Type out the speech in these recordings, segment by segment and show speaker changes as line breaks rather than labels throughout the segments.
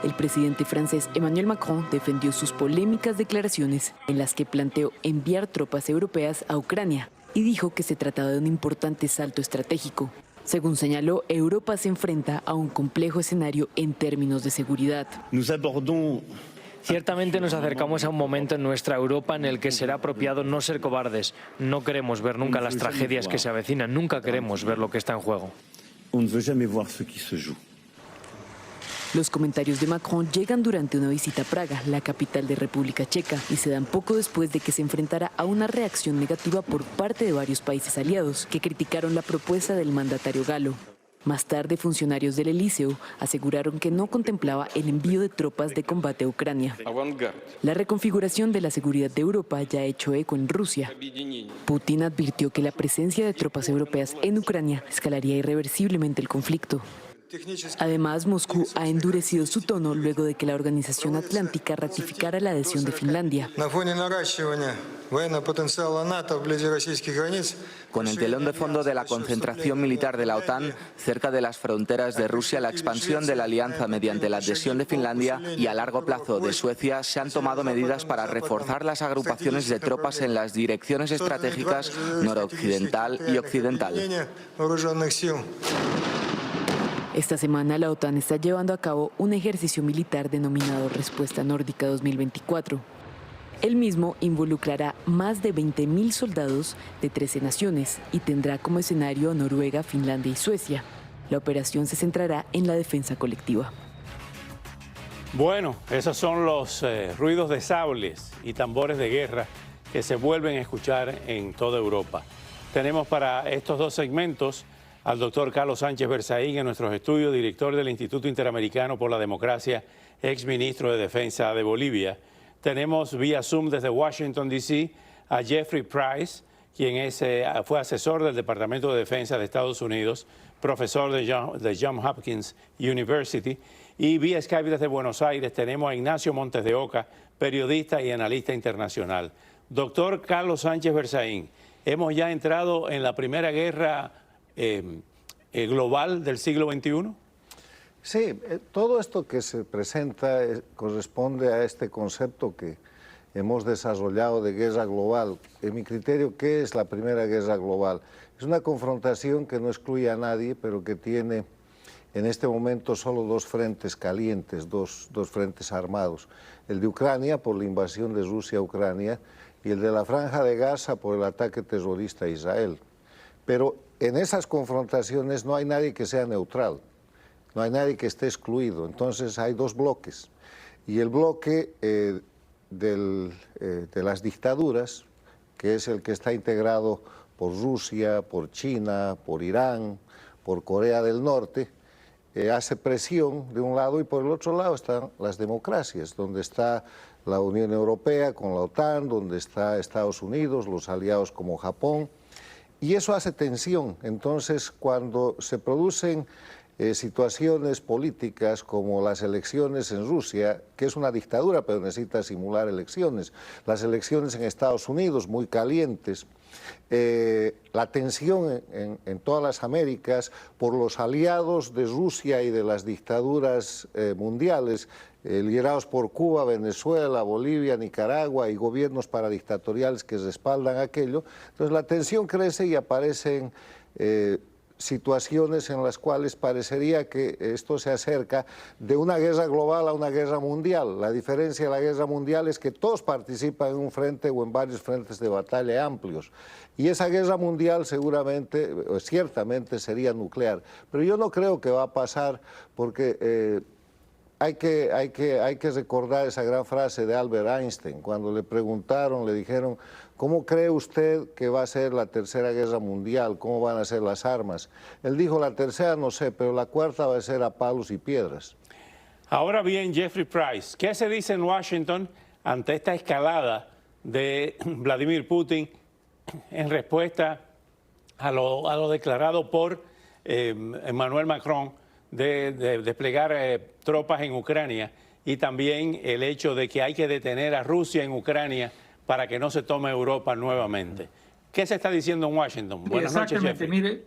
El presidente francés Emmanuel Macron defendió sus polémicas declaraciones en las que planteó enviar tropas europeas a Ucrania y dijo que se trataba de un importante salto estratégico. Según señaló, Europa se enfrenta a un complejo escenario en términos de seguridad.
Ciertamente nos acercamos a un momento en nuestra Europa en el que será apropiado no ser cobardes. No queremos ver nunca las tragedias que se avecinan, nunca queremos ver lo que está en juego.
Los comentarios de Macron llegan durante una visita a Praga, la capital de República Checa, y se dan poco después de que se enfrentara a una reacción negativa por parte de varios países aliados que criticaron la propuesta del mandatario galo. Más tarde, funcionarios del Elíseo aseguraron que no contemplaba el envío de tropas de combate a Ucrania. La reconfiguración de la seguridad de Europa ya ha hecho eco en Rusia. Putin advirtió que la presencia de tropas europeas en Ucrania escalaría irreversiblemente el conflicto. Además, Moscú ha endurecido su tono luego de que la Organización Atlántica ratificara la adhesión de Finlandia.
Con el telón de fondo de la concentración militar de la OTAN cerca de las fronteras de Rusia, la expansión de la alianza mediante la adhesión de Finlandia y a largo plazo de Suecia, se han tomado medidas para reforzar las agrupaciones de tropas en las direcciones estratégicas noroccidental y occidental.
Esta semana la OTAN está llevando a cabo un ejercicio militar denominado Respuesta Nórdica 2024. El mismo involucrará más de 20.000 soldados de 13 naciones y tendrá como escenario a Noruega, Finlandia y Suecia. La operación se centrará en la defensa colectiva.
Bueno, esos son los ruidos de sables y tambores de guerra que se vuelven a escuchar en toda Europa. Tenemos para estos dos segmentos al doctor Carlos Sánchez Berzaín en nuestros estudios, director del Instituto Interamericano por la Democracia, exministro de Defensa de Bolivia. Tenemos vía Zoom desde Washington, D.C. a Jeffrey Price, quien fue asesor del Departamento de Defensa de Estados Unidos, profesor de Johns Hopkins University. Y vía Skype desde Buenos Aires tenemos a Ignacio Montes de Oca, periodista y analista internacional. Doctor Carlos Sánchez Berzaín, hemos ya entrado en la primera guerra global del siglo XXI?
Sí, todo esto que se presenta corresponde a este concepto que hemos desarrollado de guerra global. En mi criterio, ¿qué es la primera guerra global? Es una confrontación que no excluye a nadie, pero que tiene en este momento solo dos frentes calientes, dos frentes armados. El de Ucrania por la invasión de Rusia a Ucrania y el de la Franja de Gaza por el ataque terrorista a Israel. Pero en esas confrontaciones no hay nadie que sea neutral, no hay nadie que esté excluido. Entonces hay dos bloques. Y el bloque de las dictaduras, que es el que está integrado por Rusia, por China, por Irán, por Corea del Norte, hace presión de un lado y por el otro lado están las democracias, donde está la Unión Europea con la OTAN, donde está Estados Unidos, los aliados como Japón. Y eso hace tensión. Entonces, cuando se producen situaciones políticas como las elecciones en Rusia, que es una dictadura, pero necesita simular elecciones, las elecciones en Estados Unidos, muy calientes, la tensión en todas las Américas por los aliados de Rusia y de las dictaduras mundiales, liderados por Cuba, Venezuela, Bolivia, Nicaragua y gobiernos paradictatoriales que respaldan aquello. Entonces la tensión crece y aparecen situaciones en las cuales parecería que esto se acerca de una guerra global a una guerra mundial. La diferencia de la guerra mundial es que todos participan en un frente o en varios frentes de batalla amplios. Y esa guerra mundial seguramente, o ciertamente sería nuclear. Pero yo no creo que va a pasar porque hay que recordar esa gran frase de Albert Einstein. Cuando le preguntaron, le dijeron, ¿cómo cree usted que va a ser la tercera guerra mundial? ¿Cómo van a ser las armas? Él dijo, la tercera no sé, pero la cuarta va a ser a palos y piedras.
Ahora bien, Jeffrey Price, ¿qué se dice en Washington ante esta escalada de Vladimir Putin en respuesta a lo declarado por Emmanuel Macron de desplegar tropas en Ucrania y también el hecho de que hay que detener a Rusia en Ucrania para que no se tome Europa nuevamente? ¿Qué se está diciendo en Washington? Buenas noches, Jeffrey.
Mire,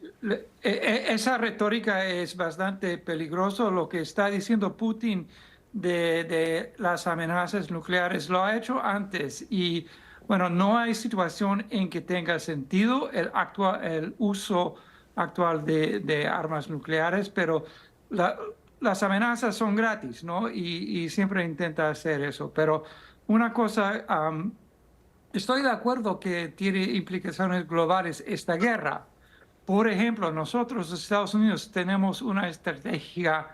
esa retórica es bastante peligrosa. Lo que está diciendo Putin de las amenazas nucleares. Lo ha hecho antes y, bueno, no hay situación en que tenga sentido el uso actual de armas nucleares, pero las amenazas son gratis, ¿no? Y siempre intenta hacer eso. Pero una cosa, estoy de acuerdo que tiene implicaciones globales esta guerra. Por ejemplo, nosotros, los Estados Unidos, tenemos una estrategia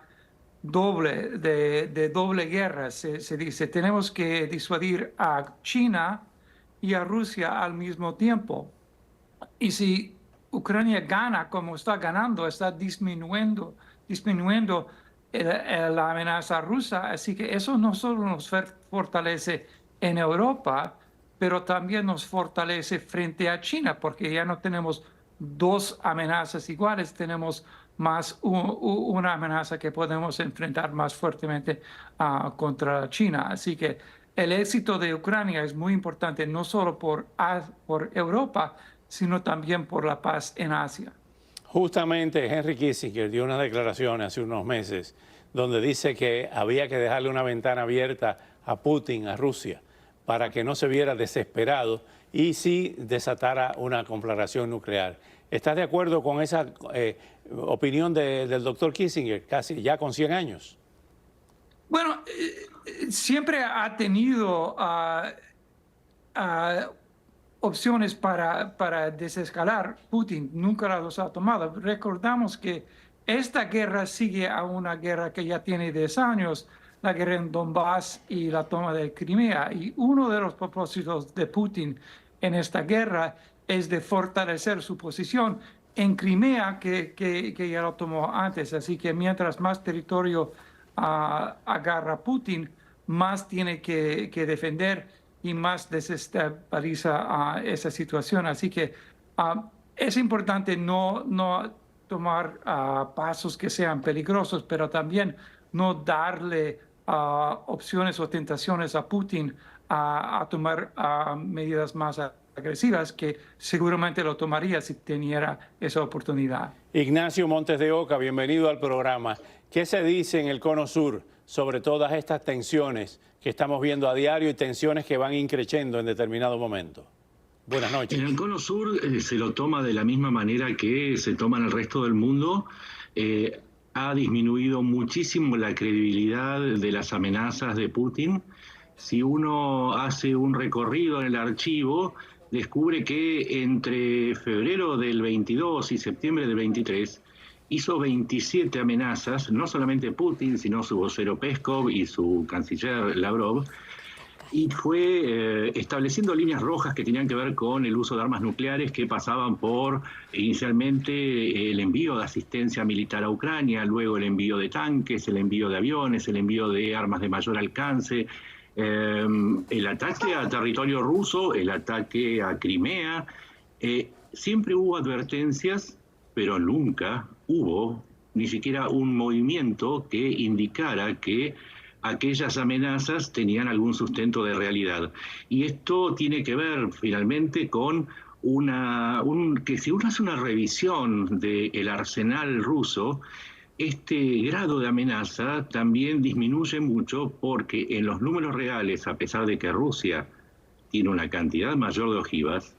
doble, de doble guerra, se dice. Tenemos que disuadir a China y a Rusia al mismo tiempo. Y si Ucrania gana como está ganando, está disminuyendo la amenaza rusa. Así que eso no solo nos fortalece en Europa, pero también nos fortalece frente a China, porque ya no tenemos dos amenazas iguales, tenemos más una amenaza que podemos enfrentar más fuertemente contra China. Así que el éxito de Ucrania es muy importante, no solo por Europa, sino también por la paz en Asia.
Justamente Henry Kissinger dio unas declaraciones hace unos meses donde dice que había que dejarle una ventana abierta a Putin, a Rusia, para que no se viera desesperado y sí desatara una conflagración nuclear. ¿Estás de acuerdo con esa opinión del doctor Kissinger, casi ya con 100 años?
Bueno, siempre ha tenido opciones para desescalar. Putin nunca las ha tomado. Recordamos que esta guerra sigue a una guerra que ya tiene 10 años, la guerra en Donbass y la toma de Crimea. Y uno de los propósitos de Putin en esta guerra es de fortalecer su posición en Crimea, que ya lo tomó antes. Así que mientras más territorio agarra Putin, más tiene que defender y más desestabiliza esa situación. Así que es importante no tomar pasos que sean peligrosos, pero también no darle opciones o tentaciones a Putin a tomar medidas más agresivas, que seguramente lo tomaría si tuviera esa oportunidad.
Ignacio Montes de Oca, bienvenido al programa. ¿Qué se dice en el Cono Sur sobre todas estas tensiones que estamos viendo a diario y tensiones que van increciendo en determinado momento? Buenas noches.
En el Cono Sur se lo toma de la misma manera que se toma en el resto del mundo. Ha disminuido muchísimo la credibilidad de las amenazas de Putin. Si uno hace un recorrido en el archivo, descubre que entre febrero del 22 y septiembre del 23 hizo 27 amenazas, no solamente Putin, sino su vocero Peskov y su canciller Lavrov, y fue estableciendo líneas rojas que tenían que ver con el uso de armas nucleares, que pasaban por inicialmente el envío de asistencia militar a Ucrania, luego el envío de tanques, el envío de aviones, el envío de armas de mayor alcance, el ataque a territorio ruso, el ataque a Crimea. Siempre hubo advertencias, pero nunca hubo ni siquiera un movimiento que indicara que aquellas amenazas tenían algún sustento de realidad. Y esto tiene que ver finalmente con que si uno hace una revisión del arsenal ruso, este grado de amenaza también disminuye mucho, porque en los números reales, a pesar de que Rusia tiene una cantidad mayor de ojivas,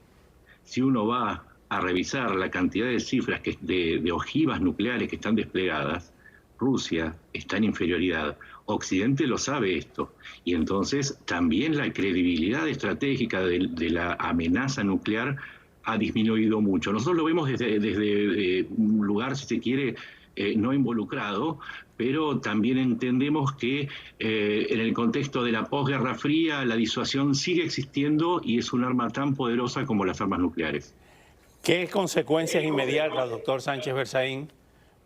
si uno va a revisar la cantidad de cifras de ojivas nucleares que están desplegadas, Rusia está en inferioridad. Occidente lo sabe esto, y entonces también la credibilidad estratégica de la amenaza nuclear ha disminuido mucho. Nosotros lo vemos desde un lugar, si se quiere, no involucrado, pero también entendemos que en el contexto de la posguerra fría la disuasión sigue existiendo y es un arma tan poderosa como las armas nucleares.
¿Qué consecuencias inmediatas, doctor Sánchez Berzaín,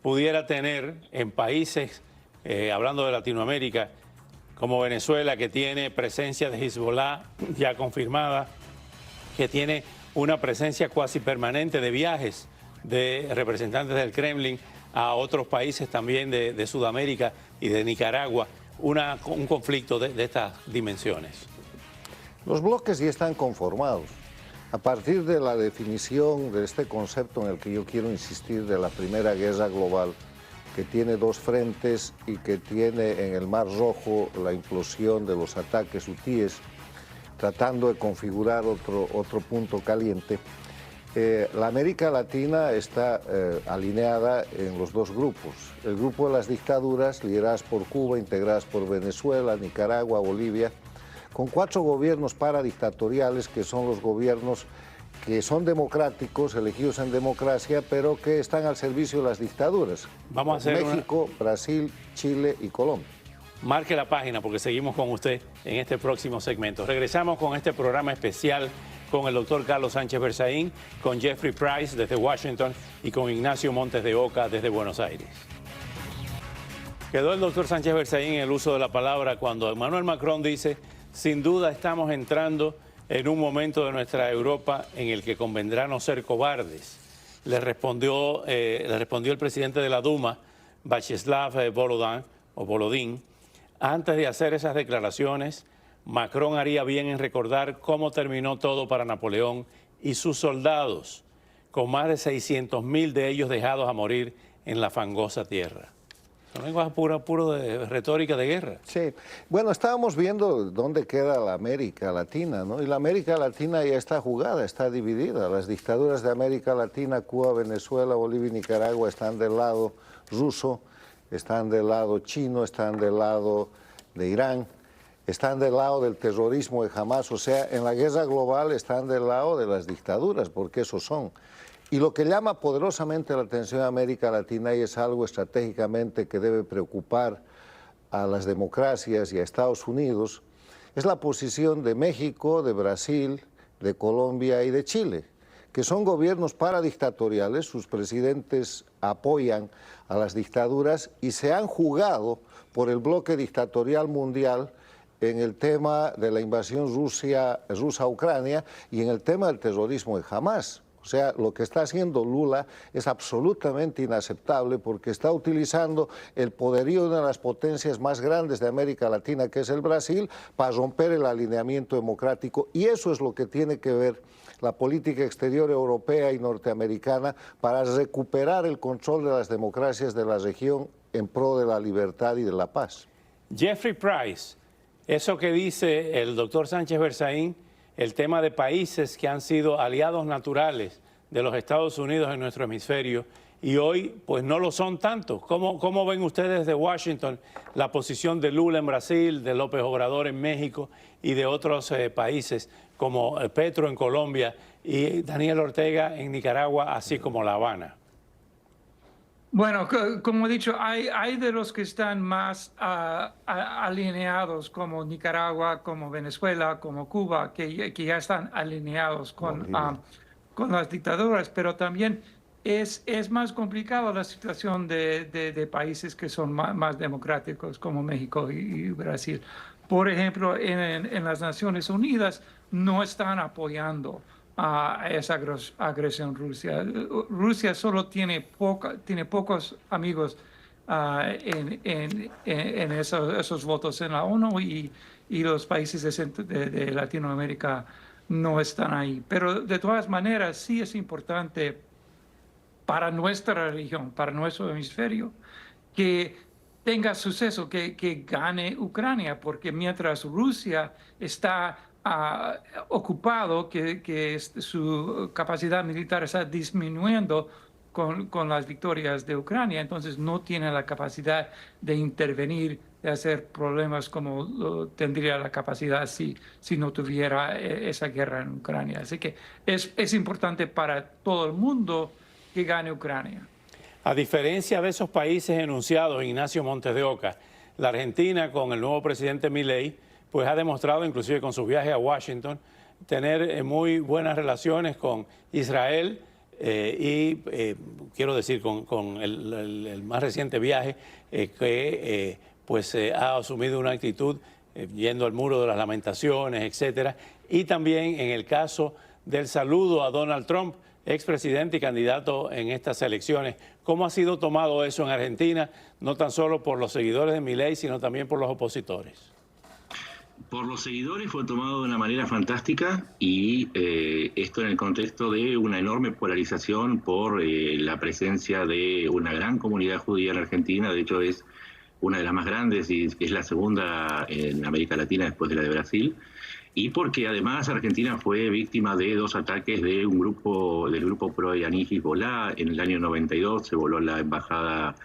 pudiera tener en países, hablando de Latinoamérica, como Venezuela, que tiene presencia de Hezbollah ya confirmada, que tiene una presencia cuasi permanente de viajes de representantes del Kremlin a otros países también de Sudamérica y de Nicaragua, un conflicto de estas dimensiones?
Los bloques ya están conformados. A partir de la definición de este concepto en el que yo quiero insistir de la Primera Guerra Global, que tiene dos frentes y que tiene en el Mar Rojo la implosión de los ataques hutíes, tratando de configurar otro punto caliente. La América Latina está alineada en los dos grupos. El grupo de las dictaduras, lideradas por Cuba, integradas por Venezuela, Nicaragua, Bolivia, con 4 gobiernos paradictatoriales que son los gobiernos que son democráticos, elegidos en democracia, pero que están al servicio de las dictaduras.
Vamos a hacer
México, Brasil, Chile y Colombia.
Marque la página porque seguimos con usted en este próximo segmento. Regresamos con este programa especial con el doctor Carlos Sánchez Berzaín, con Jeffrey Price desde Washington y con Ignacio Montes de Oca desde Buenos Aires. Quedó el doctor Sánchez Berzaín en el uso de la palabra cuando Emmanuel Macron dice: sin duda estamos entrando en un momento de nuestra Europa en el que convendrá no ser cobardes. Le respondió el presidente de la Duma, Vyacheslav Volodin. Antes de hacer esas declaraciones, Macron haría bien en recordar cómo terminó todo para Napoleón y sus soldados, con más de 600.000 de ellos dejados a morir en la fangosa tierra. Son lenguaje puro de retórica de guerra.
Sí, bueno, estábamos viendo dónde queda la América Latina, ¿no? Y la América Latina ya está jugada, está dividida. Las dictaduras de América Latina, Cuba, Venezuela, Bolivia y Nicaragua, están del lado ruso, están del lado chino, están del lado de Irán, están del lado del terrorismo de Hamas. O sea, en la guerra global están del lado de las dictaduras, porque esos son. Y lo que llama poderosamente la atención a América Latina, y es algo estratégicamente que debe preocupar a las democracias y a Estados Unidos, es la posición de México, de Brasil, de Colombia y de Chile, que son gobiernos paradictatoriales. Sus presidentes apoyan a las dictaduras y se han jugado por el bloque dictatorial mundial en el tema de la invasión rusa a Ucrania y en el tema del terrorismo de Hamas. O sea, lo que está haciendo Lula es absolutamente inaceptable porque está utilizando el poderío de una de las potencias más grandes de América Latina, que es el Brasil, para romper el alineamiento democrático. Y eso es lo que tiene que ver la política exterior europea y norteamericana para recuperar el control de las democracias de la región en pro de la libertad y de la paz.
Jeffrey Price, eso que dice el doctor Sánchez Berzaín, el tema de países que han sido aliados naturales de los Estados Unidos en nuestro hemisferio y hoy pues no lo son tanto. ¿Cómo ven ustedes desde Washington la posición de Lula en Brasil, de López Obrador en México y de otros países como Petro en Colombia y Daniel Ortega en Nicaragua, así como La Habana?
Bueno, como he dicho, hay de los que están más alineados, como Nicaragua, como Venezuela, como Cuba, que ya están alineados con las dictaduras, pero también es más complicado la situación de países que son más democráticos, como México y Brasil. Por ejemplo, en las Naciones Unidas no están apoyando a esa agresión Rusia. Rusia solo tiene pocos amigos en esos votos en la ONU y los países de Latinoamérica no están ahí. Pero de todas maneras sí es importante para nuestra región, para nuestro hemisferio, que tenga suceso, que gane Ucrania, porque mientras Rusia está ocupado, que su capacidad militar está disminuyendo con las victorias de Ucrania, entonces no tiene la capacidad de intervenir, de hacer problemas como tendría la capacidad si no tuviera esa guerra en Ucrania. Así que es importante para todo el mundo que gane Ucrania.
A diferencia de esos países enunciados, Ignacio Montes de Oca, la Argentina con el nuevo presidente Milei pues ha demostrado, inclusive con su viaje a Washington, tener muy buenas relaciones con Israel y quiero decir con el más reciente viaje que pues ha asumido una actitud yendo al muro de las lamentaciones, etcétera, y también en el caso del saludo a Donald Trump, expresidente y candidato en estas elecciones. ¿Cómo ha sido tomado eso en Argentina, no tan solo por los seguidores de Milei, sino también por los opositores?
Por los seguidores fue tomado de una manera fantástica y esto en el contexto de una enorme polarización por la presencia de una gran comunidad judía en Argentina. De hecho, es una de las más grandes y es la segunda en América Latina después de la de Brasil. Y porque además Argentina fue víctima de 2 ataques del grupo pro-iraní Hezbollah. En el año 92 se voló la embajada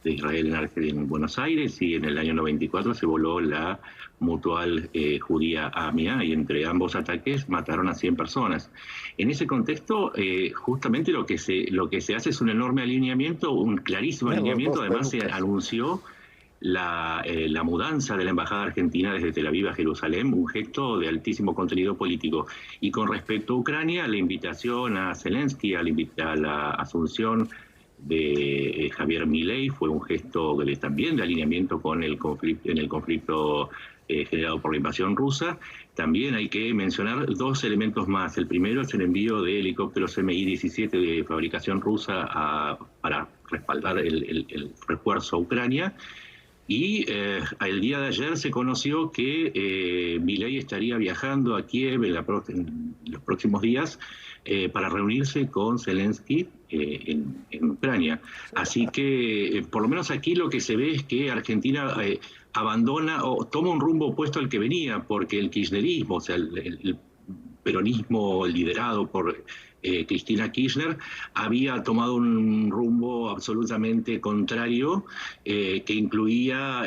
de Israel en Buenos Aires y en el año 94 se voló la mutual judía AMIA y entre ambos ataques mataron a 100 personas. En ese contexto, justamente lo que se hace es un enorme alineamiento, un clarísimo alineamiento. Además se anunció la mudanza de la embajada argentina desde Tel Aviv a Jerusalén, un gesto de altísimo contenido político. Y con respecto a Ucrania, la invitación a Zelensky, a la asunción de Javier Milei fue un gesto también de alineamiento con el conflicto generado por la invasión rusa. También hay que mencionar 2 elementos más. El primero es el envío de helicópteros Mi-17 de fabricación rusa para respaldar el refuerzo a Ucrania. Y el día de ayer se conoció que Milei estaría viajando a Kiev en los próximos días para reunirse con Zelensky en Ucrania. Así que, por lo menos aquí lo que se ve es que Argentina abandona o toma un rumbo opuesto al que venía, porque el kirchnerismo, o sea, el peronismo liderado por Cristina Kirchner, había tomado un rumbo absolutamente contrario, que incluía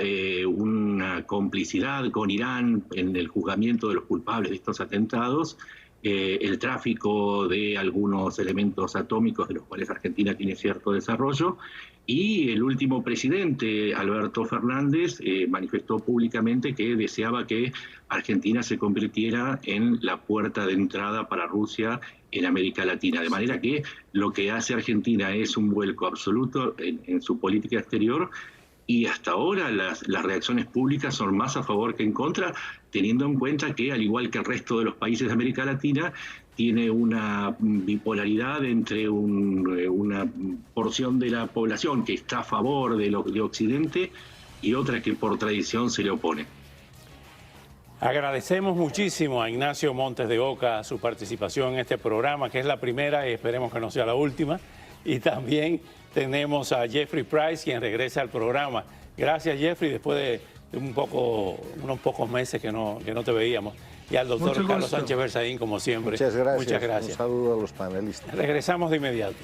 una complicidad con Irán en el juzgamiento de los culpables de estos atentados, el tráfico de algunos elementos atómicos de los cuales Argentina tiene cierto desarrollo, y el último presidente, Alberto Fernández, manifestó públicamente que deseaba que Argentina se convirtiera en la puerta de entrada para Rusia en América Latina. De manera que lo que hace Argentina es un vuelco absoluto en su política exterior, y hasta ahora las reacciones públicas son más a favor que en contra, teniendo en cuenta que, al igual que el resto de los países de América Latina, tiene una bipolaridad entre una porción de la población que está a favor de Occidente y otra que por tradición se le opone.
Agradecemos muchísimo a Ignacio Montes de Oca su participación en este programa, que es la primera y esperemos que no sea la última. Y también tenemos a Jeffrey Price, quien regresa al programa. Gracias, Jeffrey, después de unos pocos meses que no te veíamos. Y al doctor Carlos Sánchez Berzaín, como siempre.
Muchas gracias.
Muchas gracias.
Un saludo a los panelistas.
Regresamos de inmediato.